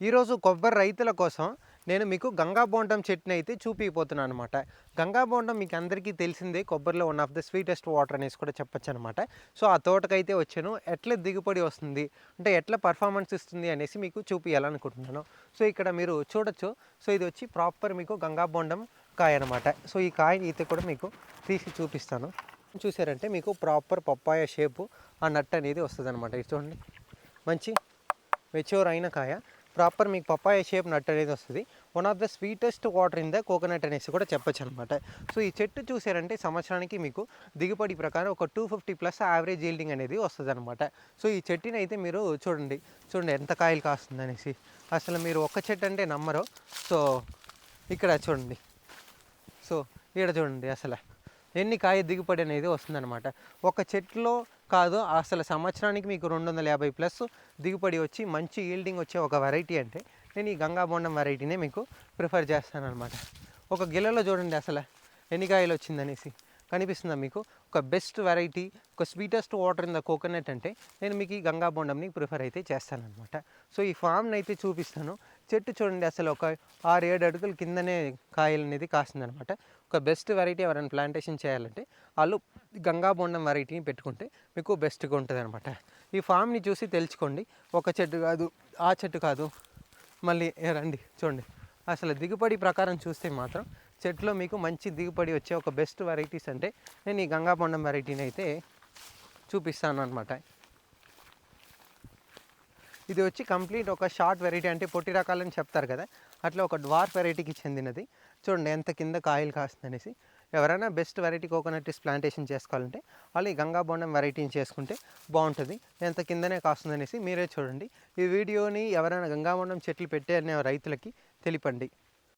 ఈరోజు కొబ్బరి రైతుల కోసం నేను మీకు గంగా బోండం చెట్టుని అయితే చూపిపోతున్నాను అనమాట. గంగా బోండం మీకు అందరికీ తెలిసిందే, కొబ్బరిలో one of the sweetest water అనేసి కూడా చెప్పొచ్చు అనమాట. సో ఆ తోటకైతే వచ్చాను. ఎట్లా దిగుబడి వస్తుంది, అంటే ఎట్లా పర్ఫార్మెన్స్ ఇస్తుంది అనేసి మీకు చూపించాలనుకుంటున్నాను. సో ఇక్కడ మీరు చూడొచ్చు. సో ఇది వచ్చి ప్రాపర్ మీకు గంగా బోండం కాయ అనమాట. సో ఈ కాయ అయితే కూడా మీకు తీసి చూపిస్తాను. చూసారంటే మీకు ప్రాపర్ పప్పాయ షేపు ఆ నట్ అనేది వస్తుంది అనమాట. ఇది చూడండి, మంచి మెచ్యూర్ అయిన కాయ, ప్రాపర్ మీకు పప్పాయ షేప్ నట్ అనేది వస్తుంది. One of the sweetest water in the coconut అనేసి కూడా చెప్పొచ్చు అనమాట. సో ఈ చెట్టు చూసారంటే సంవత్సరానికి మీకు దిగుబడి ప్రకారం ఒక 250+ యావరేజ్ ఈల్డింగ్ అనేది వస్తుంది అనమాట. సో ఈ చెట్టుని అయితే మీరు చూడండి ఎంత కాయలు కాస్తుంది అనేసి. అసలు మీరు ఒక్క చెట్టు అంటే నమ్మరు. సో ఇక్కడ చూడండి, సో ఇక్కడ చూడండి అసలు ఎన్ని కాయ దిగుబడి అనేది వస్తుందన్నమాట. ఒక చెట్టులో కాదు, అసలు సంవత్సరానికి మీకు 250+ దిగుబడి వచ్చి మంచి ఈల్డింగ్ వచ్చే ఒక వెరైటీ అంటే నేను ఈ గంగా బోండం వెరైటీనే మీకు ప్రిఫర్ చేస్తాను అనమాట. ఒక గిలలో చూడండి అసలు ఎన్ని కాయలు వచ్చిందనేసి కనిపిస్తుందా మీకు. ఒక బెస్ట్ వెరైటీ, ఒక sweetest water in the coconut అంటే నేను మీకు ఈ గంగా బోండంని ప్రిఫర్ అయితే చేస్తానమాట. సో ఈ ఫామ్ని అయితే చూపిస్తాను. చెట్టు చూడండి అసలు ఒక 6-7 అడుగుల కిందనే కాయలు అనేది కాస్తుందనమాట. ఒక బెస్ట్ వెరైటీ ఎవరైనా ప్లాంటేషన్ చేయాలంటే వాళ్ళు గంగా బోండం వెరైటీని పెట్టుకుంటే మీకు బెస్ట్గా ఉంటుంది అనమాట. ఈ ఫామ్ని చూసి తెలుసుకోండి. ఒక చెట్టు కాదు, ఆ చెట్టు కాదు, మళ్ళీ రండి చూడండి. అసలు దిగుబడి ప్రకారం చూస్తే మాత్రం చెట్లో మీకు మంచి దిగుబడి వచ్చే ఒక బెస్ట్ వెరైటీస్ అంటే నేను ఈ గంగా బోండం వెరైటీని అయితే చూపిస్తాను అనమాట. ఇది వచ్చి కంప్లీట్ ఒక షార్ట్ వెరైటీ, అంటే పొట్టి రకాలని చెప్తారు కదా, అట్లా ఒక డ్వార్ఫ్ వెరైటీకి చెందినది. చూడండి ఎంత కింద కాయలు కాస్తుందనేసి. ఎవరైనా బెస్ట్ వెరైటీ కోకోనట్ ప్లాంటేషన్ చేసుకోవాలంటే వాళ్ళు ఈ గంగా బోండం వెరైటీని చేసుకుంటే బాగుంటుంది. ఎంత కిందనే కాస్తుందనేసి మీరే చూడండి. ఈ వీడియోని ఎవరైనా గంగా బోండం చెట్లు పెట్టే అనే రైతులకి తెలిపండి.